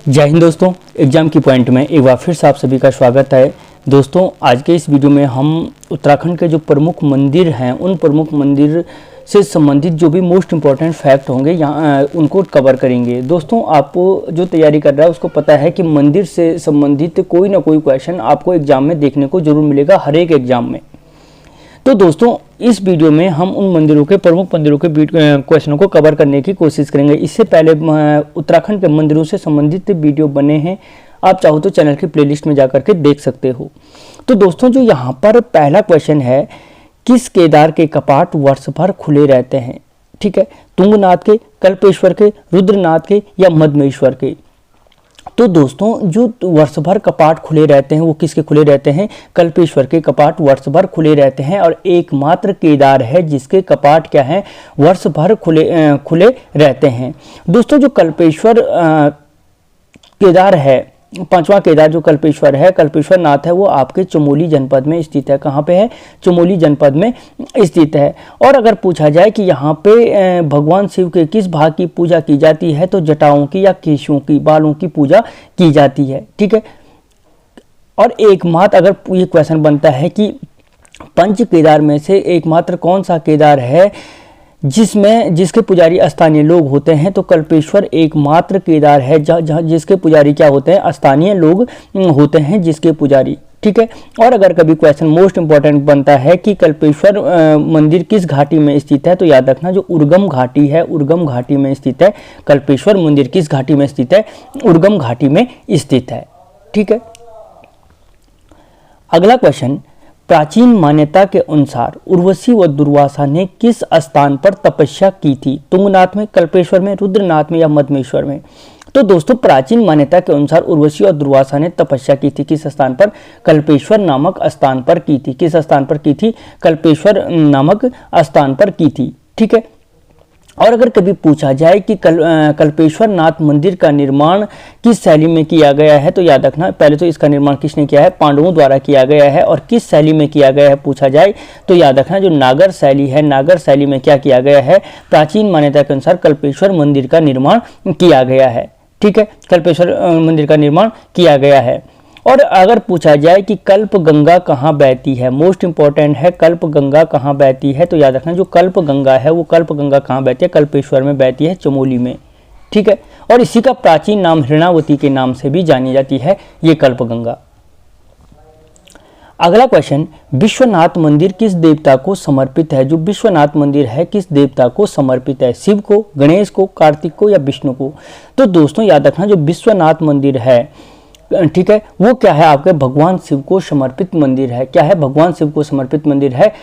जय हिंद दोस्तों, एग्जाम की पॉइंट में एक बार फिर से आप सभी का स्वागत है। दोस्तों आज के इस वीडियो में हम उत्तराखंड के जो प्रमुख मंदिर हैं उन प्रमुख मंदिर से संबंधित जो भी मोस्ट इम्पॉर्टेंट फैक्ट होंगे यहाँ उनको कवर करेंगे। दोस्तों आपको जो तैयारी कर रहा है उसको पता है कि मंदिर से संबंधित कोई ना कोई क्वेश्चन आपको एग्जाम में देखने को जरूर मिलेगा, हर एक एग्जाम में। तो दोस्तों इस वीडियो में हम उन मंदिरों के प्रमुख मंदिरों के क्वेश्चनों को कवर करने की कोशिश करेंगे। इससे पहले उत्तराखंड के मंदिरों से संबंधित वीडियो बने हैं, आप चाहो तो चैनल की प्लेलिस्ट में जाकर के देख सकते हो। तो दोस्तों जो यहाँ पर पहला क्वेश्चन है, किस केदार के कपाट वर्ष भर खुले रहते हैं? ठीक है, तुंगनाथ के, कल्पेश्वर के, रुद्रनाथ के या मद्मेश्वर के? तो दोस्तों जो वर्ष भर कपाट खुले रहते हैं वो किसके खुले रहते हैं? कल्पेश्वर के कपाट वर्ष भर खुले रहते हैं और एकमात्र केदार है जिसके कपाट क्या है, वर्ष भर खुले रहते हैं। दोस्तों जो कल्पेश्वर केदार है, पांचवा केदार जो कल्पेश्वर है, कल्पेश्वर नाथ है, वो आपके चमोली जनपद में स्थित है। कहाँ पे है? चमोली जनपद में स्थित है। और अगर पूछा जाए कि यहाँ पे भगवान शिव के किस भाग की पूजा की जाती है, तो जटाओं की या केशों की, बालों की पूजा की जाती है। ठीक है, और एकमात्र अगर ये क्वेश्चन बनता है कि पंच केदार में से एकमात्र कौन सा केदार है जिसके पुजारी स्थानीय लोग होते हैं, तो कल्पेश्वर एकमात्र केदार है जहाँ जिसके पुजारी क्या होते हैं, स्थानीय लोग होते हैं जिसके पुजारी। ठीक है, और अगर कभी क्वेश्चन मोस्ट इंपॉर्टेंट बनता है कि कल्पेश्वर मंदिर किस घाटी में स्थित है, तो याद रखना जो उर्गम घाटी है, उर्गम घाटी में स्थित है। कल्पेश्वर मंदिर किस घाटी में स्थित है? उर्गम घाटी में स्थित है। ठीक है, अगला क्वेश्चन, प्राचीन मान्यता के अनुसार उर्वशी व दुर्वासा ने किस स्थान पर तपस्या की थी? तुंगनाथ में, कल्पेश्वर में, रुद्रनाथ में या मद्मेश्वर में? तो दोस्तों प्राचीन मान्यता के अनुसार उर्वशी और दुर्वासा ने तपस्या की थी किस स्थान पर? कल्पेश्वर नामक स्थान पर की थी। किस स्थान पर की थी? कल्पेश्वर नामक स्थान पर की थी। ठीक है, और अगर कभी पूछा जाए कि कल्पेश्वर नाथ मंदिर का निर्माण किस शैली में किया गया है, तो याद रखना पहले तो इसका निर्माण किसने किया है? पांडवों द्वारा किया गया है। और किस शैली में किया गया है पूछा जाए तो याद रखना जो नागर शैली है, नागर शैली में क्या किया गया है? प्राचीन मान्यता के अनुसार कल्पेश्वर मंदिर का निर्माण किया गया है। ठीक है, कल्पेश्वर मंदिर का निर्माण किया गया है। और अगर पूछा जाए कि कल्प गंगा कहाँ बहती है, मोस्ट इंपॉर्टेंट है, कल्प गंगा कहाँ बहती है, तो याद रखना जो कल्प गंगा है वो कल्प गंगा कहाँ बहती है? कल्पेश्वर में बहती है, चमोली में। ठीक है, और इसी का प्राचीन नाम हृणावती के नाम से भी जानी जाती है ये कल्प गंगा। अगला क्वेश्चन, विश्वनाथ मंदिर किस देवता को समर्पित है? जो विश्वनाथ मंदिर है किस देवता को समर्पित है? शिव को, गणेश को, कार्तिक को या विष्णु को? तो दोस्तों याद रखना जो विश्वनाथ मंदिर है, ठीक है, वो क्या है? आपके भगवान शिव को समर्पित मंदिर है। क्या है? भगवान शिव को समर्पित मंदिर है।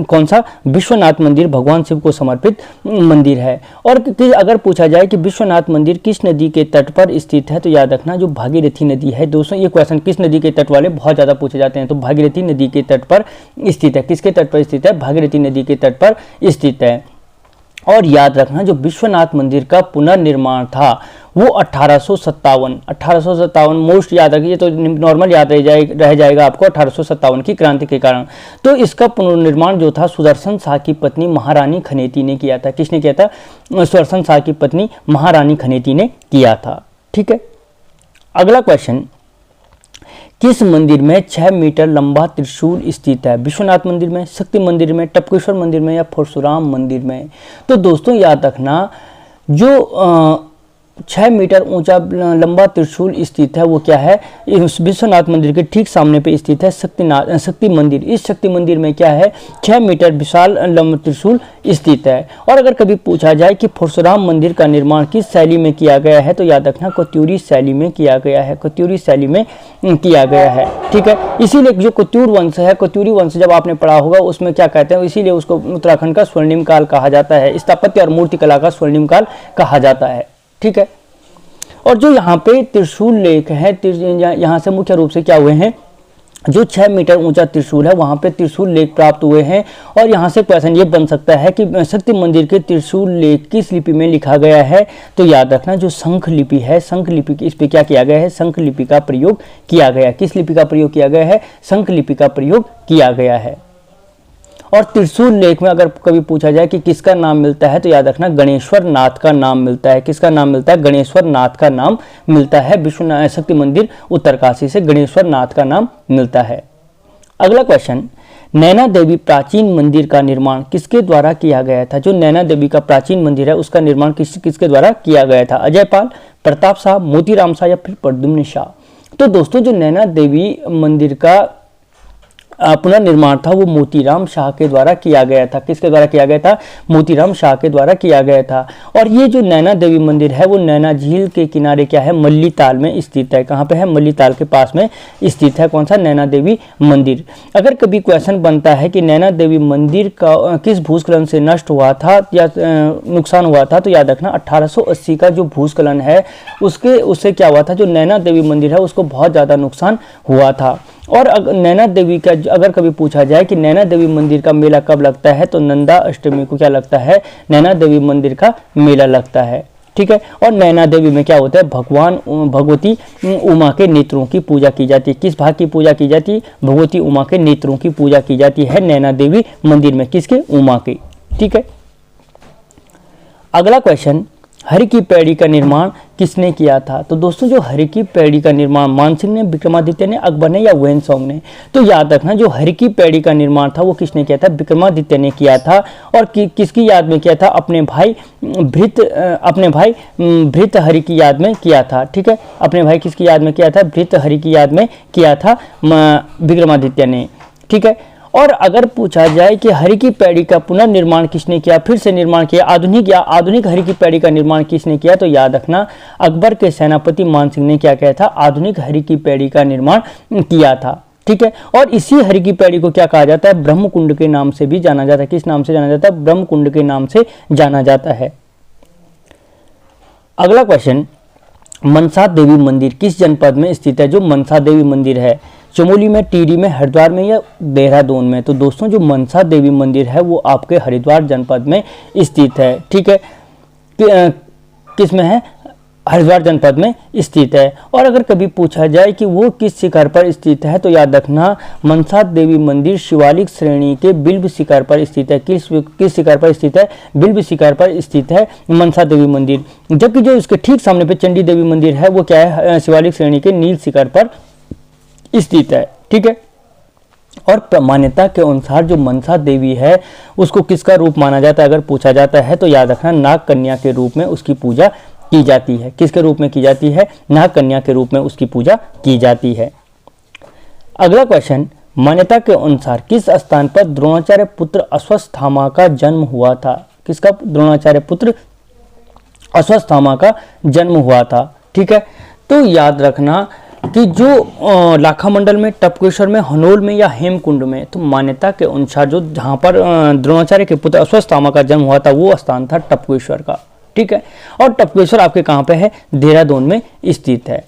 कौन सा? विश्वनाथ मंदिर भगवान शिव को समर्पित मंदिर है। और अगर पूछा जाए कि विश्वनाथ मंदिर किस नदी के तट पर स्थित है, तो याद रखना जो भागीरथी नदी है। दोस्तों ये क्वेश्चन किस नदी के तट वाले बहुत ज़्यादा पूछे जाते हैं, तो भागीरथी नदी के तट पर स्थित है। किसके तट पर स्थित है? भागीरथी नदी के तट पर स्थित है। और याद रखना जो विश्वनाथ मंदिर का पुनर्निर्माण था वो 1857 मोस्ट याद रखिए, तो नॉर्मल याद रह जाएगा आपको 1857 की क्रांति के कारण। तो इसका पुनर्निर्माण जो था सुदर्शन शाह की पत्नी महारानी खनेती ने किया था। किसने किया था? सुदर्शन शाह की पत्नी महारानी खनेती ने किया था। ठीक है, अगला क्वेश्चन, किस मंदिर में 6 मीटर लंबा त्रिशूल स्थित है? विश्वनाथ मंदिर में, शक्ति मंदिर में, टपकेश्वर मंदिर में या परशुराम मंदिर में? तो दोस्तों याद रखना जो 6 मीटर ऊंचा लंबा त्रिशूल स्थित है वो क्या है? विश्वनाथ मंदिर के ठीक सामने पे स्थित है शक्ति मंदिर। इस शक्ति मंदिर में क्या है? 6 मीटर विशाल लंबा त्रिशूल स्थित है। और अगर कभी पूछा जाए कि परशुराम मंदिर का निर्माण किस शैली में किया गया है, तो याद रखना कत्यूरी शैली में किया गया है। कत्यूरी शैली में किया गया है। ठीक है, इसीलिए जो कत्यूर वंश है, कत्यूरी वंश जब आपने पढ़ा होगा उसमें क्या कहते हैं, इसीलिए उसको उत्तराखंड का स्वर्णिम काल कहा जाता है। स्थापत्य और मूर्तिकला का स्वर्णिम काल कहा जाता है। ठीक है, और जो यहाँ पे त्रिशूल लेख है, यहाँ से मुख्य रूप से क्या हुए हैं, जो 6 मीटर ऊंचा त्रिशूल है वहाँ पे त्रिशूल लेख प्राप्त हुए हैं। और यहाँ से क्वेश्चन ये बन सकता है कि शक्ति मंदिर के त्रिशूल लेख किस लिपि में लिखा गया है, तो याद रखना जो शंख लिपि है, शंख लिपि इस पे क्या किया गया है? शंख लिपि का प्रयोग किया गया। किस लिपि का प्रयोग किया गया है? शंख लिपि का प्रयोग किया गया है। और त्रिशूल लेख में अगर कभी पूछा जाए कि किसका नाम मिलता है तो याद रखना गणेश्वर नाथ का नाम मिलता है। किसका नाम मिलता है? गणेश्वर नाथ का नाम मिलता है। विश्व शक्ति मंदिर उत्तरकाशी से गणेश्वर नाथ का नाम मिलता है। अगला क्वेश्चन, नैना देवी प्राचीन मंदिर का निर्माण किसके द्वारा किया गया था? जो नैना देवी का प्राचीन मंदिर है उसका निर्माण किसके द्वारा किया गया था? अजयपाल, प्रताप शाह, मोतीराम शाह या फिर प्रद्युम्न शाह? तो दोस्तों जो नैना देवी मंदिर का पुनर्निर्माण था वो मोतीराम शाह के द्वारा किया गया था। किसके द्वारा किया गया था? मोतीराम शाह के द्वारा किया गया था। और ये जो नैना देवी मंदिर है वो नैना झील के किनारे क्या है? मल्लीताल में स्थित है। कहाँ पे है? मल्लीताल के पास में स्थित है। कौन सा? नैना देवी मंदिर। अगर कभी क्वेश्चन बनता है कि नैना देवी मंदिर का किस भूस्खलन से नष्ट हुआ था या नुकसान हुआ था, तो याद रखना 1880 का जो भूस्खलन है उससे क्या हुआ था? जो नैना देवी मंदिर है उसको बहुत ज़्यादा नुकसान हुआ था। और नैना देवी का अगर कभी पूछा जाए कि नैना देवी मंदिर का मेला कब लगता है, तो नंदा अष्टमी को क्या लगता है? नैना देवी मंदिर का मेला लगता है। ठीक है। और नैना देवी में क्या होता है? भगवती उमा के नेत्रों की पूजा की जाती है। किस भाग की पूजा की जाती है? भगवती उमा के नेत्रों की पूजा की जाती है नैना देवी मंदिर में। किसके? उमा के। ठीक है। अगला क्वेश्चन, हरि की पैड़ी का निर्माण किसने किया था? तो दोस्तों जो हरि की पैड़ी का निर्माण मानसिंह ने, विक्रमादित्य ने, अकबर ने या वेनसोंग ने? तो याद रखना जो हरि की पैड़ी का निर्माण था वो किसने किया था? विक्रमादित्य ने किया था। और किसकी याद में किया था? अपने भाई भृत हरि की याद में किया था। ठीक है। अपने भाई किसकी याद में किया था? भृत हरि की याद में किया था विक्रमादित्य ने। ठीक है। और अगर पूछा जाए कि हरि की पैड़ी का पुनर्निर्माण किसने किया, फिर से निर्माण किया, आधुनिक हरि की पैड़ी का निर्माण किसने किया? तो याद रखना अकबर के सेनापति मानसिंह ने क्या किया था? आधुनिक हरि की पैड़ी का निर्माण किया था। ठीक है। और इसी हरि की पैड़ी को क्या कहा जाता है? ब्रह्मकुंड के नाम से भी जाना जाता है। किस नाम से जाना जाता है? ब्रह्मकुंड के नाम से जाना जाता है। अगला क्वेश्चन, मनसा देवी मंदिर किस जनपद में स्थित है? जो मनसा देवी मंदिर है चमोली में, टिहरी में, हरिद्वार में या देहरादून में? तो दोस्तों जो मनसा देवी मंदिर है वो आपके हरिद्वार जनपद में स्थित है। ठीक है। किस में है? हरिद्वार जनपद में स्थित है। और अगर कभी पूछा जाए कि वो किस शिखर पर स्थित है, तो याद रखना मनसा देवी मंदिर शिवालिक श्रेणी के बिल्व शिखर पर स्थित है। किस शिखर पर स्थित है? बिल्व शिखर पर स्थित है मनसा देवी मंदिर। जबकि जो इसके ठीक सामने पे चंडी देवी मंदिर है वो क्या है? शिवालिक श्रेणी के नील शिखर पर स्थित है। ठीक है। और मान्यता के अनुसार जो मनसा देवी है उसको किसका रूप माना जाता है? अगर पूछा जाता है तो याद रखना नाग कन्या के रूप में उसकी पूजा की जाती है। किसके रूप में की जाती है? नाग कन्या के रूप में उसकी पूजा की जाती है। अगला क्वेश्चन, मान्यता के अनुसार किस स्थान पर द्रोणाचार्य पुत्र अश्वत्थामा का जन्म हुआ था? किसका? द्रोणाचार्य पुत्र अश्वत्थामा का जन्म हुआ था। ठीक है। तो याद रखना कि जो लाखा मंडल में, टपकेश्वर में, हनोल में या हेमकुंड में, तो मान्यता के अनुसार जो जहाँ पर द्रोणाचार्य के पुत्र अश्वत्थामा का जन्म हुआ था वो स्थान था टपकेश्वर का। ठीक है। और टपकेश्वर आपके कहाँ पे है? देहरादून में स्थित है।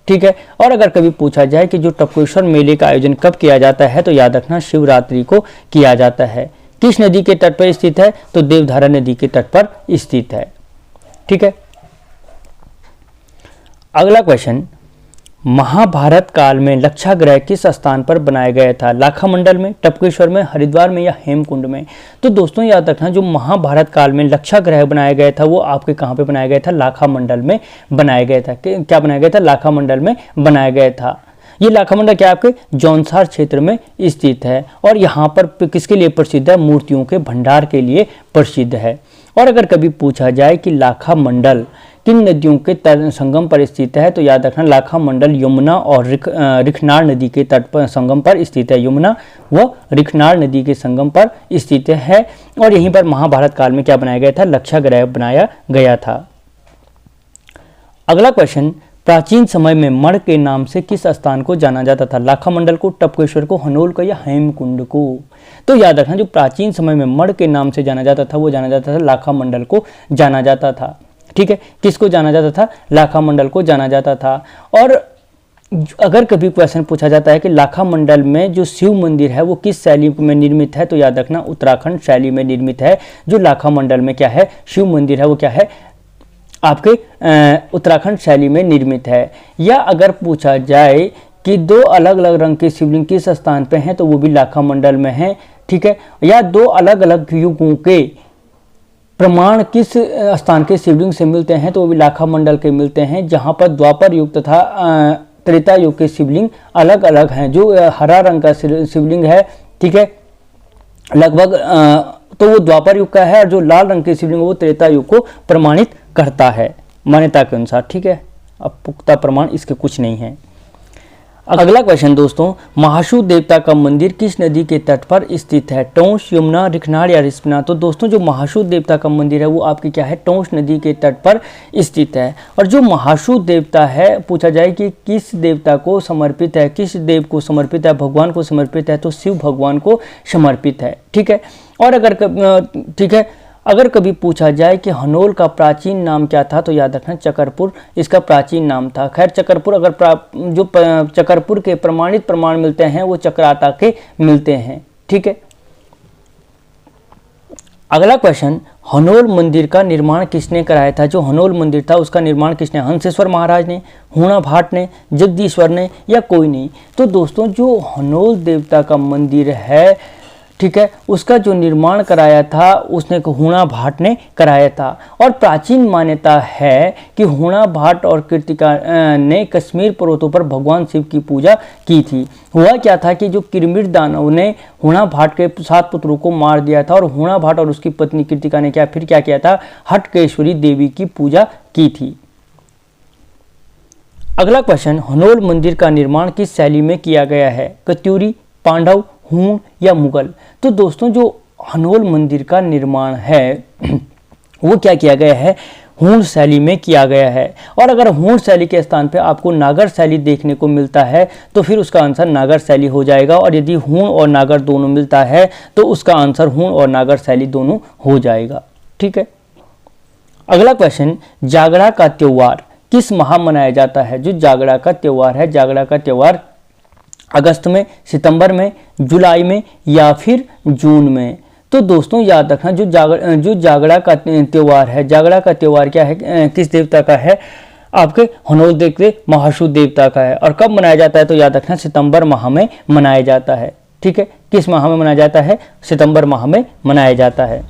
ठीक है। और अगर कभी पूछा जाए कि जो टपकेश्वर मेले का आयोजन कब किया जाता है, तो याद रखना शिवरात्रि को किया जाता है। किस नदी के तट पर स्थित है? तो देवधारा नदी के तट पर स्थित है। ठीक है। अगला क्वेश्चन, महाभारत काल में लक्षागृह किस स्थान पर बनाया गया था? लाखा मंडल में, टपकेश्वर में, हरिद्वार में या हेमकुंड में? तो दोस्तों याद रखना जो महाभारत काल में लक्षागृह बनाया गया था वो आपके कहाँ पे बनाया गया था? लाखा मंडल में बनाया गया था। क्या बनाया गया था? लाखा मंडल में बनाया गया था। ये लाखा मंडल क्या आपके जौनसार क्षेत्र में स्थित है। और यहाँ पर किसके लिए प्रसिद्ध है? मूर्तियों के भंडार के लिए प्रसिद्ध है। और अगर कभी पूछा जाए कि लाखा मंडल किन नदियों के संगम पर स्थित है, तो याद रखना लाखा मंडल यमुना और रिखनार नदी के तट पर संगम पर स्थित है। यमुना व रिखनार नदी के संगम पर स्थित है। और यहीं पर महाभारत काल में क्या बनाया गया था? लक्षागृह बनाया गया था। अगला क्वेश्चन, प्राचीन समय में मण के नाम से किस स्थान को जाना जाता था? लाखा मंडल को, टपकेश्वर को, हनोल को या हेमकुंड को? तो याद रखना जो प्राचीन समय में मण के नाम से जाना जाता था वो जाना जाता था लाखा मंडल को जाना जाता था। ठीक है। किसको जाना जाता था? लाखा मंडल को जाना जाता था। और अगर कभी क्वेश्चन पूछा जाता है कि लाखा मंडल में जो शिव मंदिर है वो किस शैली में निर्मित है, तो याद रखना उत्तराखंड शैली में निर्मित है। जो लाखा मंडल में क्या है? शिव मंदिर है वो क्या है? आपके उत्तराखंड शैली में निर्मित है। या अगर पूछा जाए कि दो अलग अलग रंग के शिवलिंग किस स्थान पे हैं, तो वो भी लाखा मंडल में है। ठीक है, या दो अलग अलग युगों के प्रमाण किस स्थान के शिवलिंग से मिलते हैं, तो वो भी लाखा मंडल के मिलते हैं, जहां पर द्वापर युग तथा त्रेता युग के शिवलिंग अलग अलग हैं। जो हरा रंग का शिवलिंग है, ठीक है, लगभग तो वो द्वापर युग का है, और जो लाल रंग के शिवलिंग वो त्रेता युग को प्रमाणित करता है मान्यता के अनुसार, ठीक है। अब पुख्ता प्रमाण इसके कुछ नहीं है। अगला क्वेश्चन दोस्तों, महाशू देवता का मंदिर किस नदी के तट पर स्थित है? टोंस, यमुना, रिखनाड़ या रिस्पना? तो दोस्तों जो महाशू देवता का मंदिर है वो आपकी क्या है, टोंस नदी के तट पर स्थित है। और जो महाशू देवता है, पूछा जाए कि किस देवता को समर्पित है, किस देव को समर्पित है, भगवान को समर्पित है, तो शिव भगवान को समर्पित है, ठीक है। और अगर ठीक है, अगर कभी पूछा जाए कि हनोल का प्राचीन नाम क्या था, तो याद रखना चकरपुर इसका प्राचीन नाम था। खैर चकरपुर अगर जो चकरपुर के प्रमाणित प्रमाण मिलते हैं वो चक्राता के मिलते हैं, ठीक है। अगला क्वेश्चन, हनोल मंदिर का निर्माण किसने कराया था? जो हनोल मंदिर था उसका निर्माण किसने? हंसेश्वर महाराज ने, हूणा भाट ने, जगदीश्वर ने या कोई नहीं? तो दोस्तों जो हनोल देवता का मंदिर है, ठीक है, उसका जो निर्माण कराया था उसने हूणा भाट ने कराया था। और प्राचीन मान्यता है कि हूणा भाट और कृतिका ने कश्मीर पर्वतों पर भगवान शिव की पूजा की थी। हुआ क्या था कि जो किरमिर दानव ने हूणा भाट के 7 पुत्रों को मार दिया था, और हूणा भाट और उसकी पत्नी कृतिका ने क्या किया था, हटकेश्वरी देवी की पूजा की थी। अगला क्वेश्चन, हनोल मंदिर का निर्माण किस शैली में किया गया है? कत्यूरी, पांडव, हूण या मुगल? तो दोस्तों जो हनोल मंदिर का निर्माण है वो क्या किया गया है, हूण शैली में किया गया है। और अगर हूण शैली के स्थान पे आपको नागर शैली देखने को मिलता है तो फिर उसका आंसर नागर शैली हो जाएगा, और यदि हूण और नागर दोनों मिलता है तो उसका आंसर हूण और नागर शैली दोनों हो जाएगा, ठीक है। अगला क्वेश्चन, जागरा का त्योहार किस माह मनाया जाता है? जो जागरा का त्योहार है, जागरा का त्योहार अगस्त में, सितंबर में, जुलाई में या फिर जून में? तो दोस्तों याद रखना जो जागरा का त्योहार है, जागरा का त्योहार क्या है, किस देवता का है? आपके हनोल देव के महाशू देवता का है। और कब मनाया जाता है? तो याद रखना सितंबर माह में मनाया जाता है, ठीक है। किस माह में मनाया जाता है? सितंबर माह में मनाया जाता है।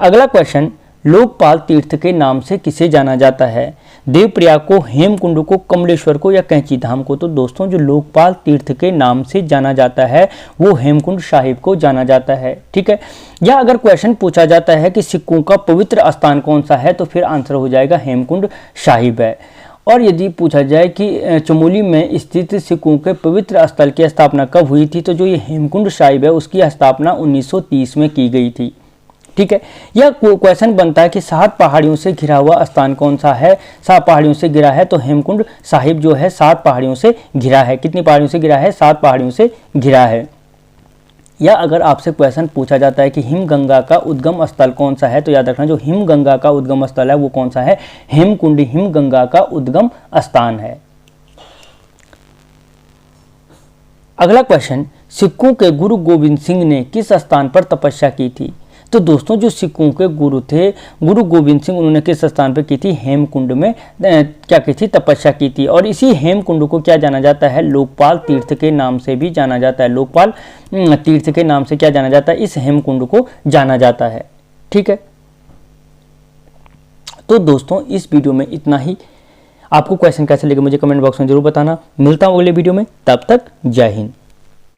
अगला क्वेश्चन, लोकपाल तीर्थ के नाम से किसे जाना जाता है? देवप्रयाग को, हेमकुंड को, कमलेश्वर को या कैंची धाम को? तो दोस्तों जो लोकपाल तीर्थ के नाम से जाना जाता है वो हेमकुंड साहिब को जाना जाता है, ठीक है। या अगर क्वेश्चन पूछा जाता है कि सिखों का पवित्र स्थान कौन सा है, तो फिर आंसर हो जाएगा हेमकुंड साहिब है। और यदि पूछा जाए कि चमोली में स्थित सिखों के पवित्र स्थल की स्थापना कब हुई थी, तो जो ये हेमकुंड साहिब है उसकी स्थापना 1930 में की गई थी, ठीक है। यह क्वेश्चन बनता है कि 7 पहाड़ियों से घिरा हुआ स्थान कौन सा है? 7 पहाड़ियों से घिरा है, तो हेमकुंड साहिब जो है 7 पहाड़ियों से घिरा है। कितनी पहाड़ियों से घिरा है? 7 पहाड़ियों से घिरा है। या अगर आपसे क्वेश्चन पूछा जाता है कि हिमगंगा का उद्गम स्थल कौन सा है, तो याद रखना जो हिमगंगा का उद्गम स्थल है वो कौन सा है? हेमकुंड हिमगंगा का उद्गम स्थान है। अगला क्वेश्चन, सिखों के गुरु गोविंद सिंह ने किस स्थान पर तपस्या की थी? तो दोस्तों जो सिखों के गुरु थे, गुरु गोविंद सिंह, उन्होंने किस स्थान पर की थी? हेमकुंड में क्या की थी? तपस्या की थी। और इसी हेमकुंड को क्या जाना जाता है? लोकपाल तीर्थ के नाम से भी जाना जाता है। लोकपाल तीर्थ के नाम से क्या जाना जाता है? इस हेमकुंड को जाना जाता है, ठीक है। तो दोस्तों इस वीडियो में इतना ही। आपको क्वेश्चन कैसे लगे मुझे कमेंट बॉक्स में जरूर बताना। मिलता हूँ अगले वीडियो में, तब तक जय हिंद।